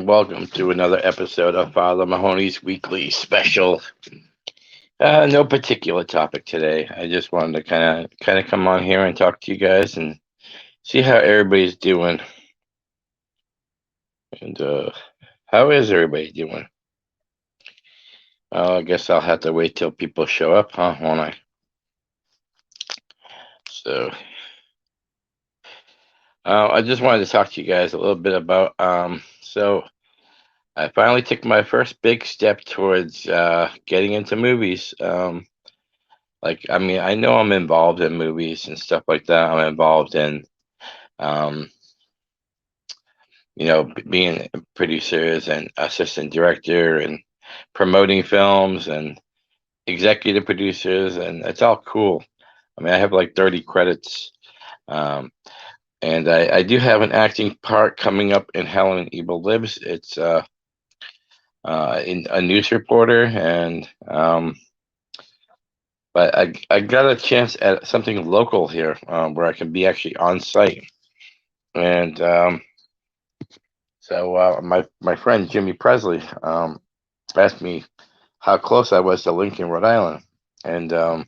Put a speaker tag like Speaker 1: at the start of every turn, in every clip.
Speaker 1: and welcome to another episode of Father Mahoney's weekly special. No particular topic today. I just wanted to kind of come on here and talk to you guys and see how everybody's doing. And how is everybody doing? I guess I'll have to wait till people show up, huh? Won't I? So I just wanted to talk to you guys a little bit about. So I finally took my first big step towards getting into movies. I know I'm involved in movies and stuff like that. I'm involved in, um, being producers and assistant director and promoting films and executive producers, and it's all cool. I mean, I have like 30 credits, um, and I do have an acting part coming up in Helen Evil Lives. It's in a news reporter, and but I got a chance at something local here where I can be actually on site. And my friend Jimmy Presley asked me how close I was to Lincoln, Rhode Island, and I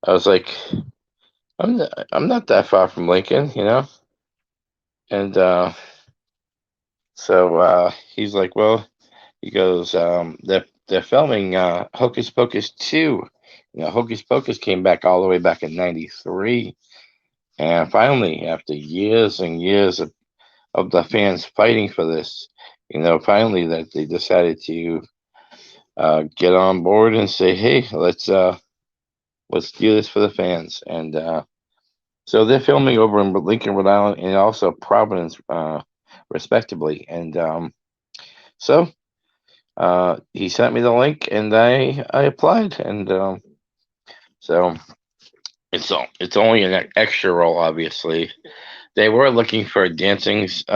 Speaker 1: was like, I'm not that far from Lincoln. And he's like, well, he goes, they're filming Hocus Pocus 2. Hocus Pocus came back all the way back in '93, and finally, after years and years of the fans fighting for this, finally that they decided to get on board and say, hey, let's do this for the fans. And so they're filming over in Lincoln, Rhode Island, and also Providence, respectively. And he sent me the link, and I applied, and so it's only an extra role, obviously. They were looking for like dancers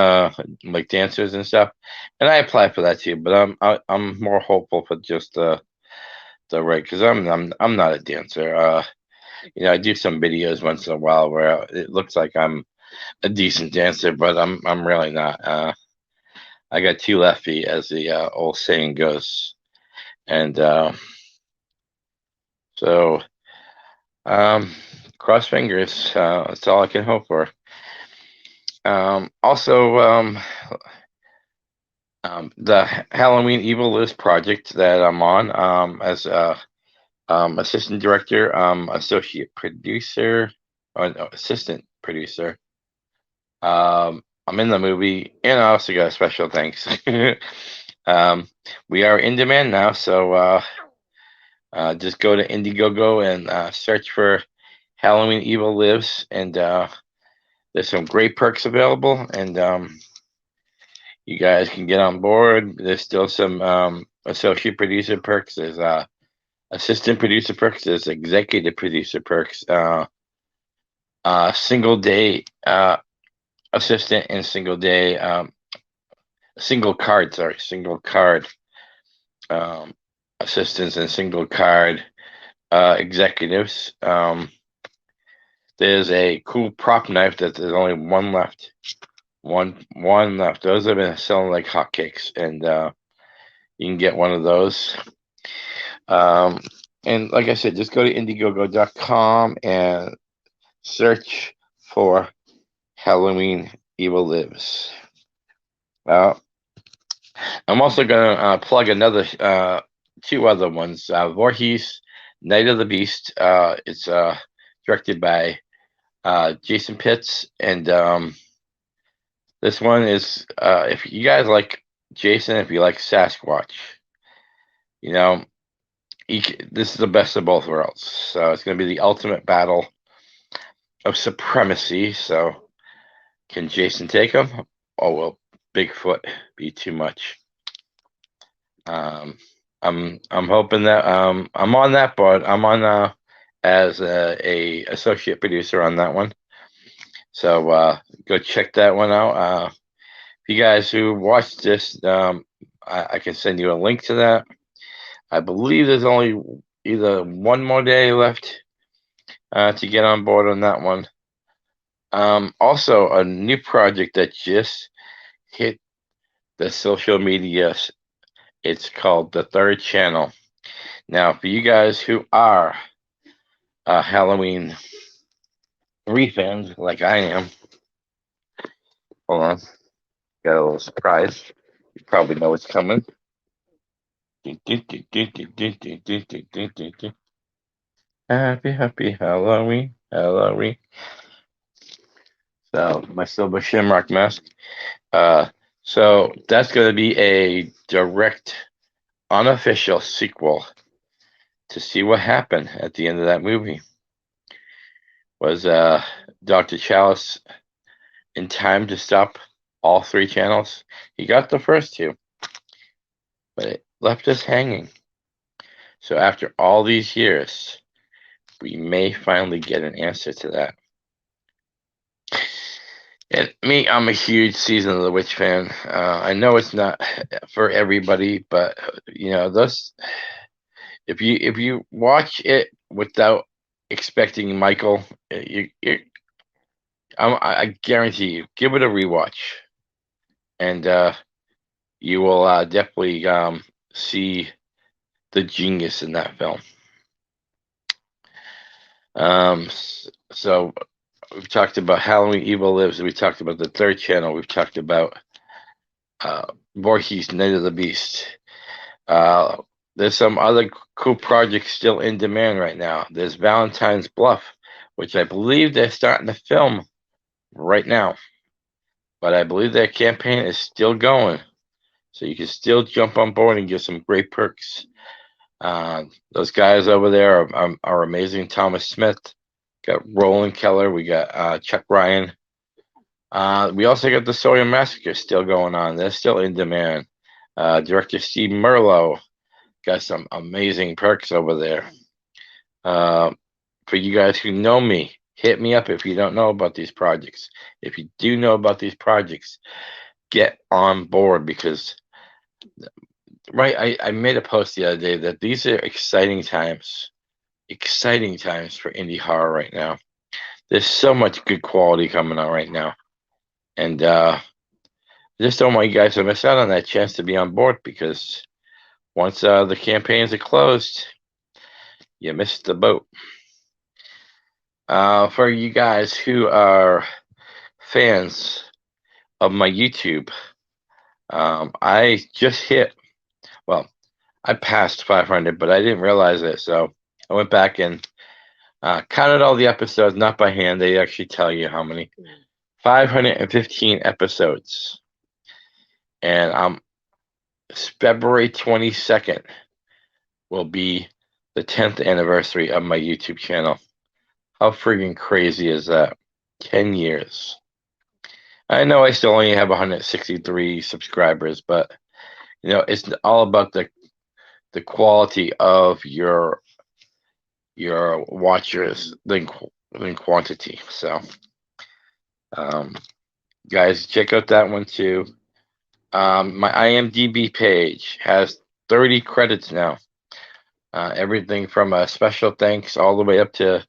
Speaker 1: and stuff, and I applied for that too. But I'm more hopeful for just the right, because I'm not a dancer. I do some videos once in a while where it looks like I'm a decent dancer, but I'm really not. I got two left feet, as the old saying goes, and so um, cross fingers. That's all I can hope for. Also, the Halloween Evil List project that I'm on as assistant director, associate producer, or no, assistant producer. I'm in the movie, and I also got a special thanks. um, we are in demand now, so just go to Indiegogo and search for Halloween Evil Lives, and there's some great perks available, and you guys can get on board. There's still some associate producer perks. There's assistant producer perks. There's executive producer perks. Single day assistant and single day single card um, assistants and single card executives. There's a cool prop knife that there's only one left. One left. Those have been selling like hotcakes, and you can get one of those. Um, and like I said, just go to Indiegogo.com and search for Halloween Evil Lives. I'm also going to plug another two other ones. Voorhees, Night of the Beast. It's directed by Jason Pitts, and this one is if you guys like Jason, if you like Sasquatch, you know, this is the best of both worlds. So it's going to be the ultimate battle of supremacy. So can Jason take him? Oh, will Bigfoot be too much? I'm hoping that I'm on that board. I'm on as a associate producer on that one. So go check that one out. If you guys who watched this, I can send you a link to that. I believe there's only either one more day left to get on board on that one. Also, a new project that just hit the social media. It's called the Third Channel. Now, for you guys who are Halloween fans like I am, hold on, got a little surprise. You probably know what's coming. Happy Halloween, Halloween. So my silver shamrock mask. Uh, so that's going to be a direct, unofficial sequel to see what happened at the end of that movie. Was Dr. Chalice in time to stop all three channels? He got the first two, but it left us hanging. So after all these years, we may finally get an answer to that. And me, I'm a huge Season of the Witch fan. I know it's not for everybody, but those if you watch it without expecting Michael, I guarantee you, give it a rewatch, and you will definitely see the genius in that film. So we've talked about Halloween Evil Lives. We talked about the Third Channel. We've talked about Voorhees, Night of the Beast. There's some other cool projects still in demand right now. There's Valentine's Bluff, which I believe they're starting to film right now. But I believe that campaign is still going. So you can still jump on board and get some great perks. Those guys over there are amazing. Thomas Smith, got Roland Keller, we got Chuck Ryan. We also got the Sawyer Massacre still going on. They're still in demand. Director Steve Merlo got some amazing perks over there. For you guys who know me, hit me up if you don't know about these projects. If you do know about these projects, get on board because, right, I made a post the other day that these are exciting times for indie horror right now. There's so much good quality coming out right now. And I just don't want you guys to miss out on that chance to be on board because once the campaigns are closed, you missed the boat. For you guys who are fans of my YouTube, I just I passed 500, but I didn't realize it. So I went back and counted all the episodes, not by hand. They actually tell you how many. 515 episodes. And February 22nd will be the 10th anniversary of my YouTube channel. How freaking crazy is that? 10 years. I know I still only have 163 subscribers, but it's all about the quality of your watchers than quantity. So, guys, check out that one too. My IMDb page has 30 credits now. Everything from a special thanks all the way up to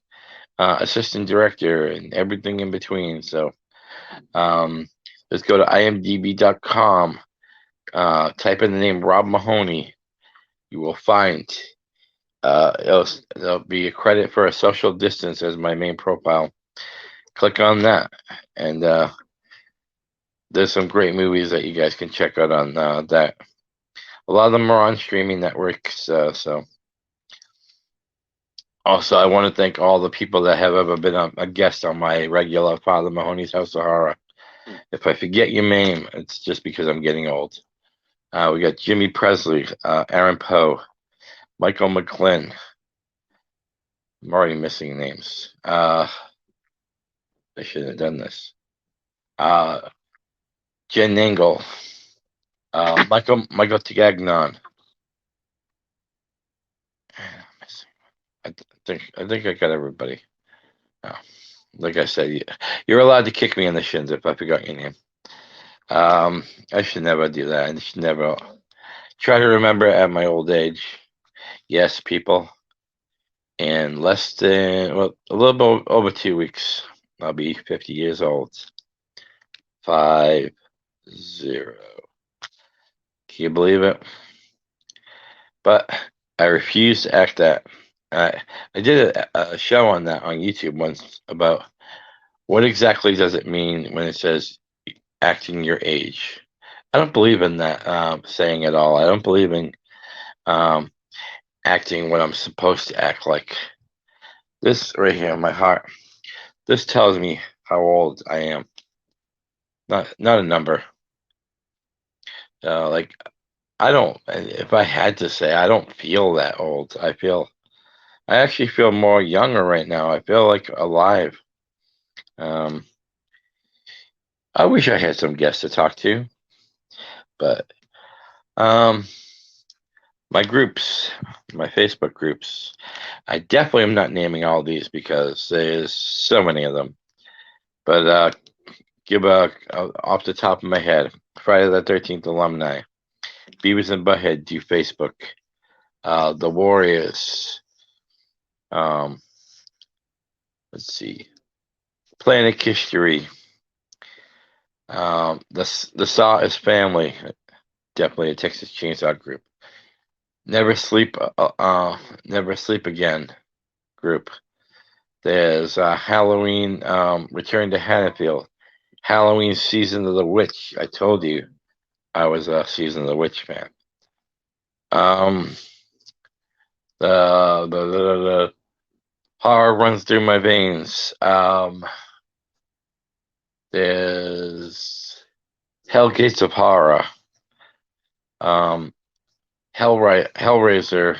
Speaker 1: assistant director and everything in between. So let's go to imdb.com. Type in the name Rob Mahoney. You will find there'll be a credit for a social distance as my main profile. Click on that, and there's some great movies that you guys can check out on that. A lot of them are on streaming networks. So also, I want to thank all the people that have ever been a guest on my regular Father Mahoney's House of Horror. If I forget your name, it's just because I'm getting old. We got Jimmy Presley, Aaron Poe, Michael McClin. I'm already missing names. I shouldn't have done this. Jen Nangle, Michael Tagagnon. I think I got everybody. Like I said, you're allowed to kick me in the shins if I forgot your name. I should never do that. I should never try to remember at my old age. Yes, people. In less than a little bit over 2 weeks, I'll be 50 years old. 50. you believe it? But I refuse to act that. I I did a show on that on YouTube once about what exactly does it mean when it says acting your age. I don't believe in that saying at all. I don't believe in um, acting what I'm supposed to act like. This right here, my heart. This tells me how old I am. Not a number. Like I don't. If I had to say, I don't feel that old. I actually feel more younger right now. I feel like alive. Um, I wish I had some guests to talk to, but um, my groups, my Facebook groups, I definitely am not naming all these because there's so many of them. But give off the top of my head, Friday the 13th alumni, Beavis and Butthead do Facebook, the Warriors, um, let's see, Planet History, the Saw is Family, definitely a Texas Chainsaw group. Never Sleep, Never Sleep Again group. There's Halloween, Return to Haddonfield, Halloween Season of the Witch. I told you I was a Season of the Witch fan. Um, the horror runs through my veins. There's Hellgates of Horror. Um, Hellraiser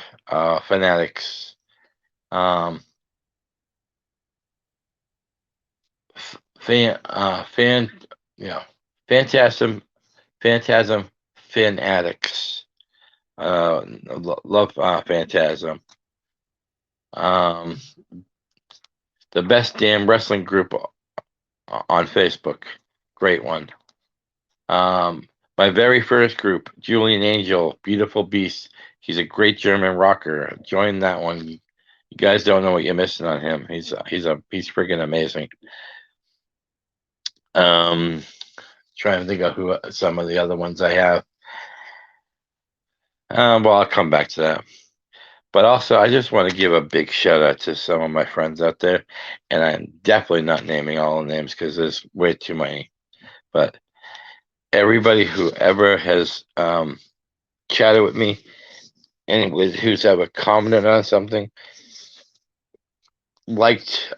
Speaker 1: fanatics. Um, fan, fan, you know, Phantasm, Phantasm fanatics. Love Phantasm. Um, the best damn wrestling group on Facebook. Great one. My very first group, Julian Angel, Beautiful Beast. He's a great German rocker. Join that one. You guys don't know what you're missing on him. He's freaking amazing. Um, Trying to think of who some of the other ones I have. Well, I'll come back to that. But also, I just want to give a big shout out to some of my friends out there, and I'm definitely not naming all the names because there's way too many. But everybody who ever has chatted with me, and who's ever commented on something, liked,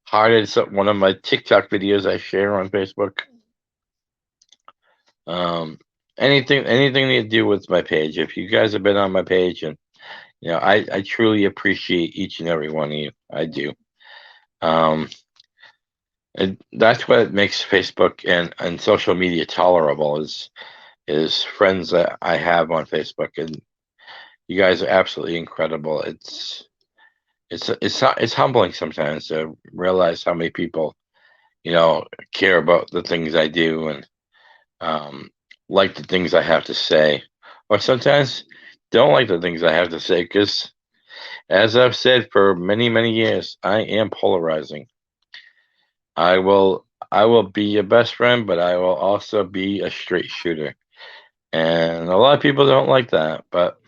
Speaker 1: hearted one of my TikTok videos I share on Facebook. Um, anything to do with my page. If you guys have been on my page, and I truly appreciate each and every one of you. I do. Um, and that's what makes Facebook and social media tolerable is friends that I have on Facebook, and you guys are absolutely incredible. It's humbling sometimes to realize how many people care about the things I do and um, like the things I have to say, or sometimes don't like the things I have to say because, as I've said for many years, I am polarizing. I will be your best friend, but I will also be a straight shooter. And a lot of people don't like that, but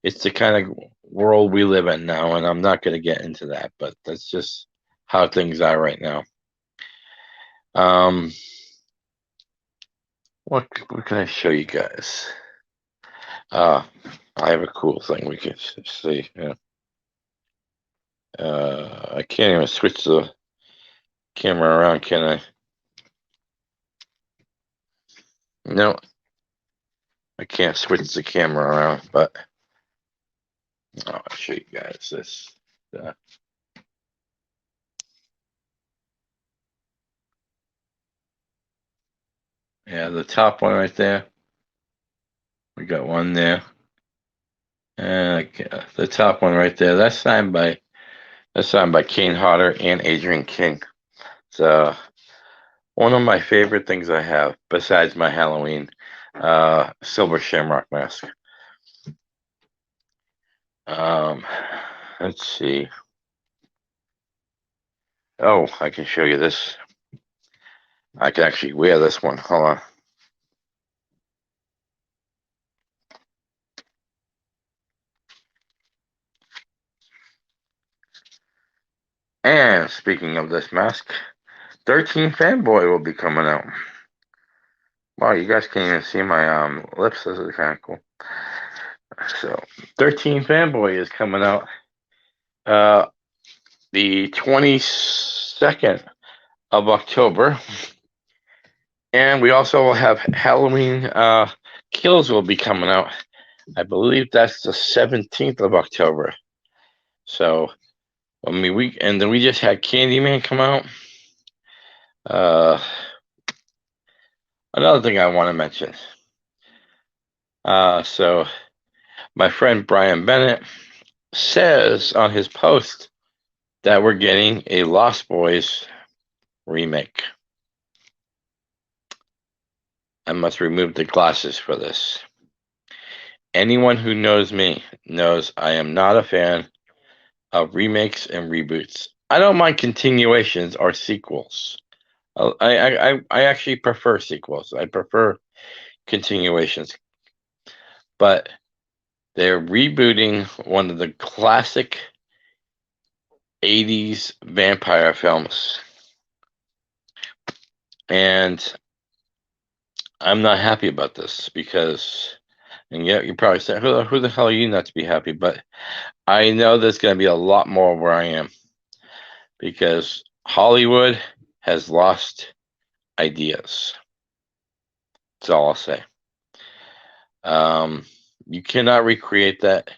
Speaker 1: it's the kind of world we live in now, and I'm not going to get into that, but that's just how things are right now. Um, what can I show you guys? Uh, I have a cool thing we can see. Yeah. I can't even switch the camera around, can I? No, I can't switch the camera around, but I'll show you guys this. Uh, yeah, the top one right there. We got one there. And the top one right there. That's signed by Kane Hodder and Adrian King. So one of my favorite things I have, besides my Halloween silver shamrock mask. Um, let's see. Oh, I can show you this. I can actually wear this one. Hold on. And speaking of this mask, 13 Fanboy will be coming out. Wow, you guys can't even see my lips. This is kind of cool. So, 13 Fanboy is coming out uh the 22nd of October, and we also will have Halloween Kills will be coming out. I believe that's the 17th of October. So, I mean, and then we just had Candyman come out. Uh, Another thing I want to mention. So my friend Brian Bennett says on his post that we're getting a Lost Boys remake. I must remove the glasses for this. Anyone who knows me knows I am not a fan of remakes and reboots. I don't mind continuations or sequels. I actually prefer sequels. I prefer continuations, but they're rebooting one of the classic 80s vampire films. And I'm not happy about this because, and yeah, you probably say, who the hell are you not to be happy? But I know there's going to be a lot more where I am because Hollywood has lost ideas. That's all I'll say. You cannot recreate that.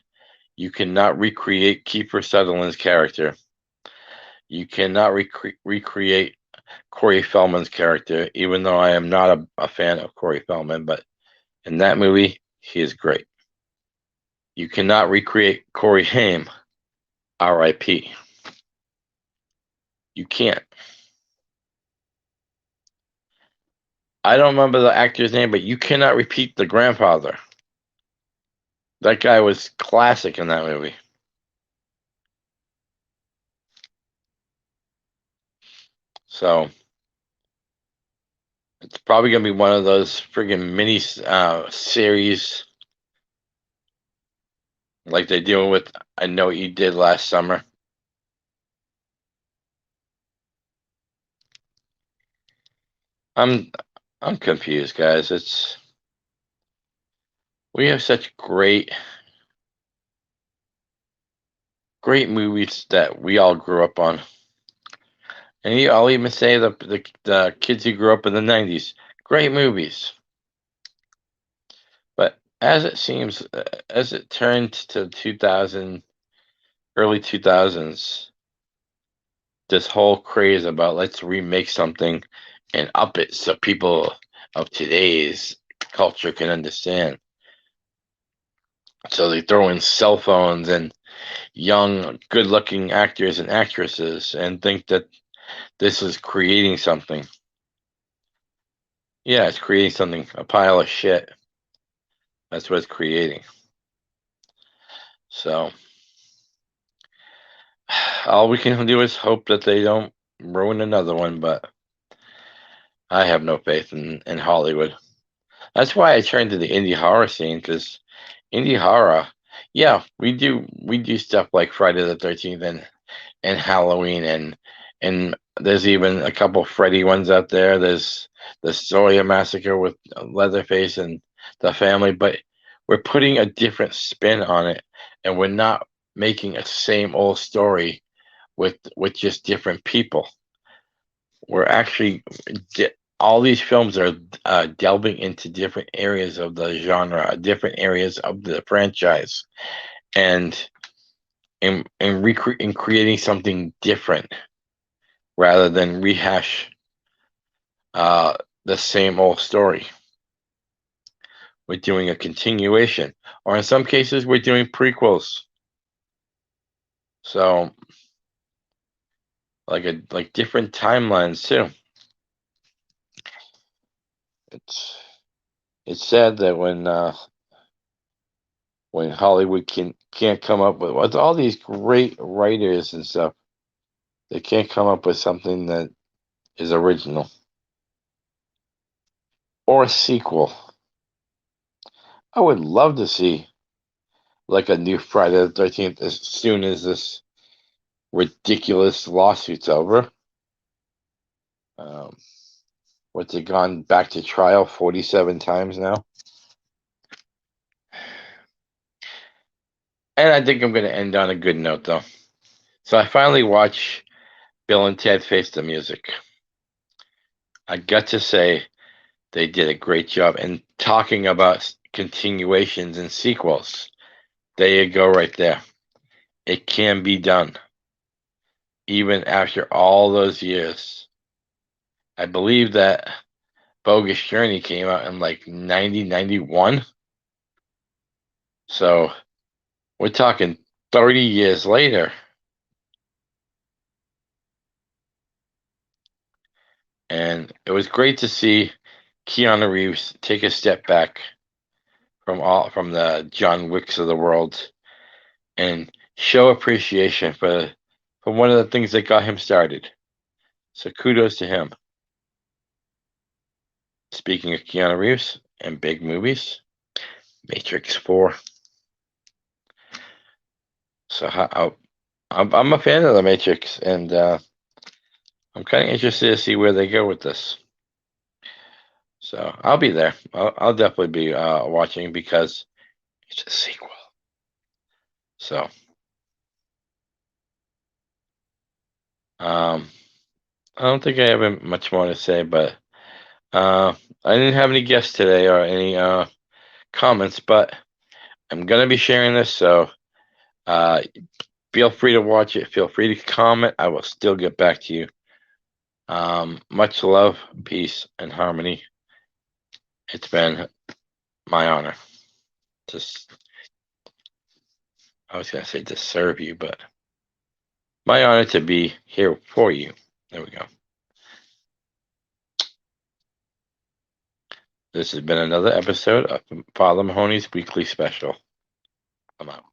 Speaker 1: You cannot recreate Kiefer Sutherland's character. You cannot recreate Corey Feldman's character, even though I am not a fan of Corey Feldman, but in that movie, he is great. You cannot recreate Corey Haim, R.I.P. You can't. I don't remember the actor's name, but you cannot repeat the grandfather. That guy was classic in that movie. So it's probably gonna be one of those friggin' mini series like they deal with I Know What You Did Last Summer. I'm I'm confused, guys. We have such great movies that we all grew up on. And I'll even say the kids who grew up in the 90s, great movies. But as it seems, as it turned to 2000, early 2000s, this whole craze about let's remake something and up it so people of today's culture can understand. So they throw in cell phones and young, good-looking actors and actresses and think that this is creating something. Yeah, it's creating something, a pile of shit. That's what it's creating. So all we can do is hope that they don't ruin another one, but I have no faith in Hollywood. That's why I turned to the indie horror scene because indie horror, yeah, we do stuff like Friday the 13th and Halloween and there's even a couple Freddy ones out there. There's the Sawyer Massacre with Leatherface and the family, but we're putting a different spin on it, and we're not making a same old story with just different people. We're actually all these films are delving into different areas of the genre, different areas of the franchise, and in creating something different rather than rehash uh, the same old story. We're doing a continuation, or in some cases, we're doing prequels. So, like different timelines too. It's it's sad that when Hollywood can't come up with all these great writers and stuff, they can't come up with something that is original or a sequel. I would love to see like a new Friday the 13th as soon as this ridiculous lawsuits over. Um, what's it gone back to trial 47 times now? And I think I'm going to end on a good note, though. So I finally watched Bill and Ted Face the Music. I got to say, they did a great job in talking about continuations and sequels. There you go, right there. It can be done, even after all those years. I believe that Bogus Journey came out in like 91. So we're talking 30 years later. And it was great to see Keanu Reeves take a step back from the John Wicks of the world and show appreciation for one of the things that got him started. So kudos to him. Speaking of Keanu Reeves and big movies, Matrix 4. So I'm a fan of the Matrix, and I'm kind of interested to see where they go with this. So I'll be there. I'll definitely be watching because it's a sequel. So um, I don't think I have much more to say, but I didn't have any guests today or any comments, but I'm gonna be sharing this, so uh, feel free to watch it. Feel free to comment. I will still get back to you. Much love, peace, and harmony. It's been my honor to, I was gonna say to serve you, but my honor to be here for you. There we go. This has been another episode of Father Mahoney's Weekly Special. I'm out.